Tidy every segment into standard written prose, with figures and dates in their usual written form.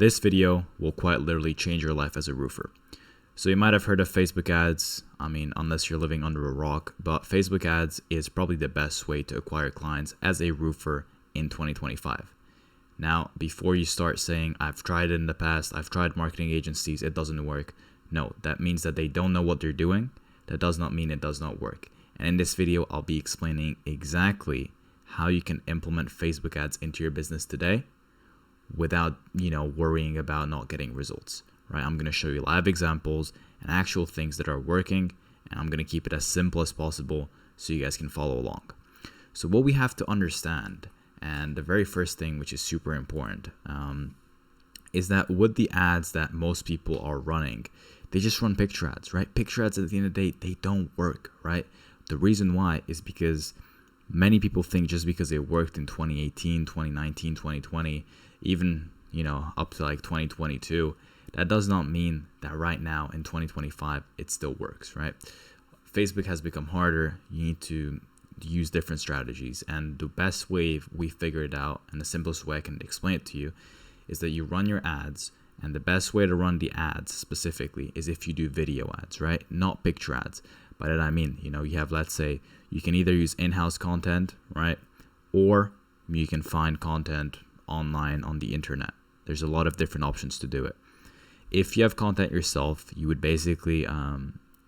this video will quite literally change your life as a roofer. So you might have heard of Facebook ads. I mean, unless you're living under a rock, but Facebook ads is probably the best way to acquire clients as a roofer in 2025. Now, before you start saying, I've tried it in the past, I've tried marketing agencies, it doesn't work. No, that means that they don't know what they're doing. That does not mean it does not work. And in this video, I'll be explaining exactly how you can implement Facebook ads into your business today without, worrying about not getting results, right? I'm going to show you live examples and actual things that are working, and I'm going to keep it as simple as possible so you guys can follow along. So what we have to understand, and the very first thing, which is super important, is that with the ads that most people are running, they just run picture ads, right? Picture ads at the end of the day, they don't work, right? The reason why is because many people think just because it worked in 2018, 2019, 2020, even, up to like 2022, that does not mean that right now in 2025, it still works, right? Facebook has become harder. You need to use different strategies. And the best way we figured out, and the simplest way I can explain it to you, is that you run your ads. And the best way to run the ads specifically is if you do video ads, right? Not picture ads. By that I mean, you have, let's say, you can either use in-house content, right? Or you can find content online on the internet. There's a lot of different options to do it. If you have content yourself, you would basically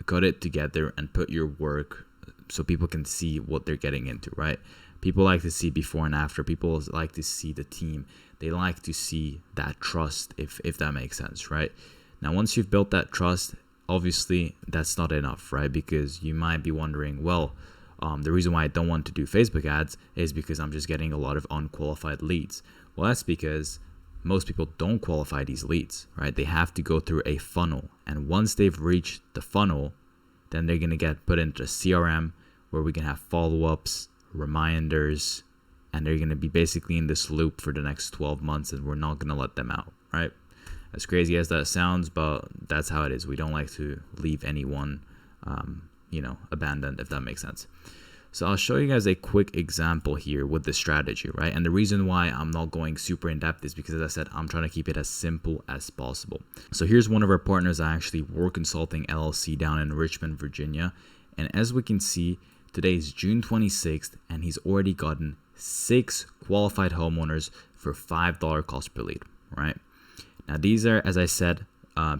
cut it together and put your work so people can see what they're getting into, right? People like to see before and after. People like to see the team. They like to see that trust, if that makes sense, right? Now, once you've built that trust, obviously that's not enough, right? Because you might be wondering, well, the reason why I don't want to do Facebook ads is because I'm just getting a lot of unqualified leads. Well, that's because most people don't qualify these leads, right? They have to go through a funnel. And once they've reached the funnel, then they're going to get put into a CRM where we can have follow-ups, reminders, and they're going to be basically in this loop for the next 12 months, and we're not going to let them out, right? As crazy as that sounds, but that's how it is. We don't like to leave anyone, abandoned, if that makes sense. So I'll show you guys a quick example here with this strategy, right? And the reason why I'm not going super in depth is because, as I said, I'm trying to keep it as simple as possible. So here's one of our partners, actually, Work Consulting LLC down in Richmond, Virginia. And as we can see, today is June 26th, and he's already gotten 6 qualified homeowners for $5 cost per lead, right? Now, these are, as I said,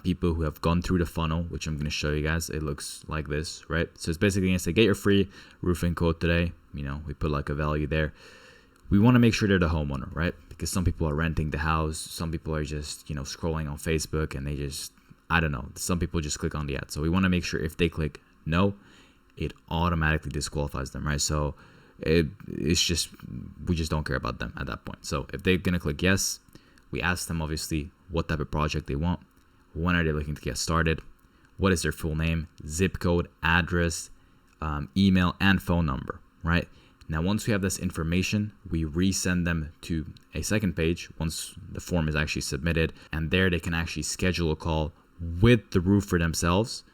people who have gone through the funnel, which I'm going to show you guys. It looks like this, right? So it's basically going to say, get your free roofing quote today. We put like a value there. We want to make sure they're the homeowner, right? Because some people are renting the house. Some people are just, scrolling on Facebook, and they just, I don't know. Some people just click on the ad. So we want to make sure if they click no, it automatically disqualifies them, right? So it's just, we just don't care about them at that point. So if they're going to click yes, we ask them obviously what type of project they want. When are they looking to get started? What is their full name, zip code, address, email, and phone number, right? Now, once we have this information, we resend them to a second page once the form is actually submitted. And there they can actually schedule a call with the roofer themselves,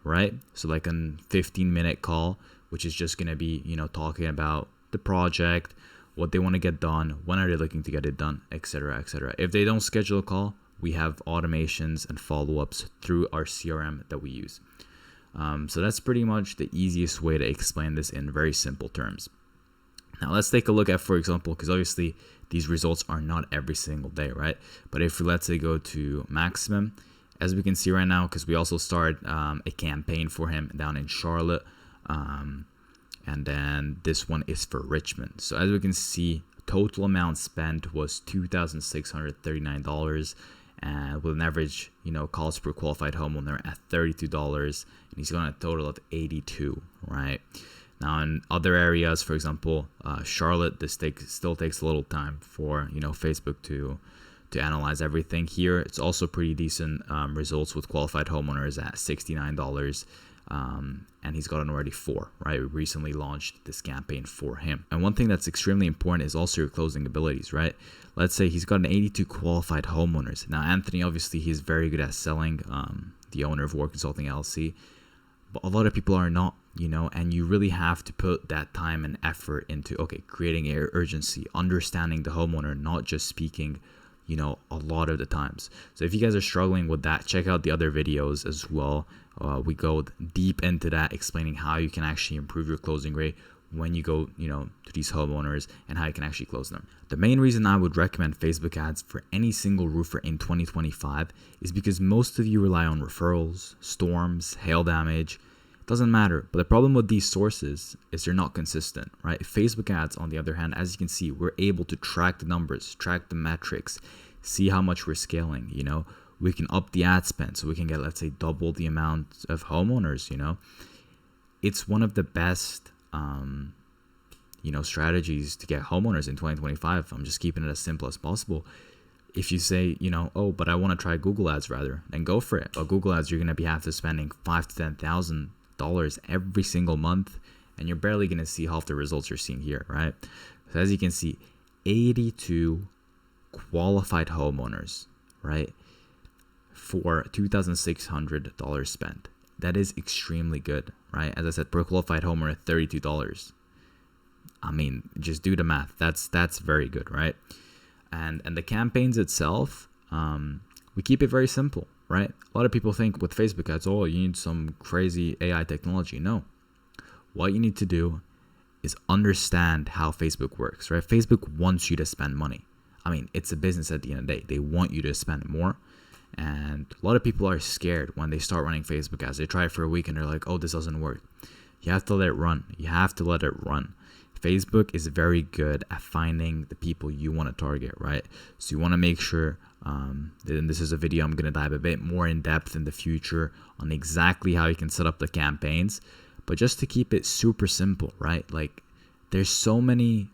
right? So like a 15-minute call, which is just going to be, talking about the project, what they want to get done, when are they looking to get it done, etc., etc. If they don't schedule a call, we have automations and follow-ups through our CRM that we use. So that's pretty much the easiest way to explain this in very simple terms. Now let's take a look at, for example, because obviously these results are not every single day, right? But if we, let's say, go to Maximum, as we can see right now, because we also started a campaign for him down in Charlotte, and then this one is for Richmond. So as we can see, total amount spent was $2,639, and with an average, calls per qualified homeowner at $32, and he's got a total of 82, right? Now in other areas, for example, Charlotte, this still takes a little time for Facebook to analyze everything. Here, it's also pretty decent results with qualified homeowners at $69. And he's gotten already 4, right? We recently launched this campaign for him. And one thing that's extremely important is also your closing abilities, right? Let's say he's gotten 82 qualified homeowners. Now, Anthony, obviously, he's very good at selling, the owner of Work Consulting LLC. But a lot of people are not, and you really have to put that time and effort into, creating urgency, understanding the homeowner, not just speaking, a lot of the times. So if you guys are struggling with that, check out the other videos as well. We go deep into that, explaining how you can actually improve your closing rate when you go, to these homeowners, and how you can actually close them. The main reason I would recommend Facebook ads for any single roofer in 2025 is because most of you rely on referrals, storms, hail damage. It doesn't matter. But the problem with these sources is they're not consistent, right? Facebook ads, on the other hand, as you can see, we're able to track the numbers, track the metrics, see how much we're scaling, We can up the ad spend so we can get, let's say, double the amount of homeowners, It's one of the best strategies to get homeowners in 2025. I'm just keeping it as simple as possible. If you say, oh, but I want to try Google ads rather, then go for it. But Google ads, you're going to have to spending $5,000 to $10,000 every single month, and you're barely going to see half the results you're seeing here, right? So as you can see, 82 qualified homeowners, right, for $2,600 spent. That is extremely good, right? As I said, per qualified homeowner, $32. I mean, just do the math. That's very good, right? And the campaigns itself, we keep it very simple, right? A lot of people think with Facebook ads, oh, you need some crazy AI technology. No. What you need to do is understand how Facebook works, right? Facebook wants you to spend money. I mean, it's a business at the end of the day. They want you to spend more. And a lot of people are scared when they start running Facebook ads. They try it for a week and they're like, oh, this doesn't work. You have to let it run. You have to let it run. Facebook is very good at finding the people you want to target, right? So you want to make sure, and this is a video I'm going to dive a bit more in depth in the future on exactly how you can set up the campaigns. But just to keep it super simple, right? Like, there's so many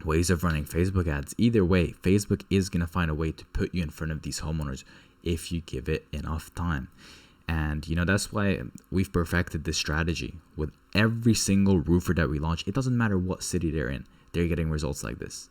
ways of running Facebook ads. Either way, Facebook is going to find a way to put you in front of these homeowners if you give it enough time. And, that's why we've perfected this strategy with every single roofer that we launch. It doesn't matter what city they're in. They're getting results like this.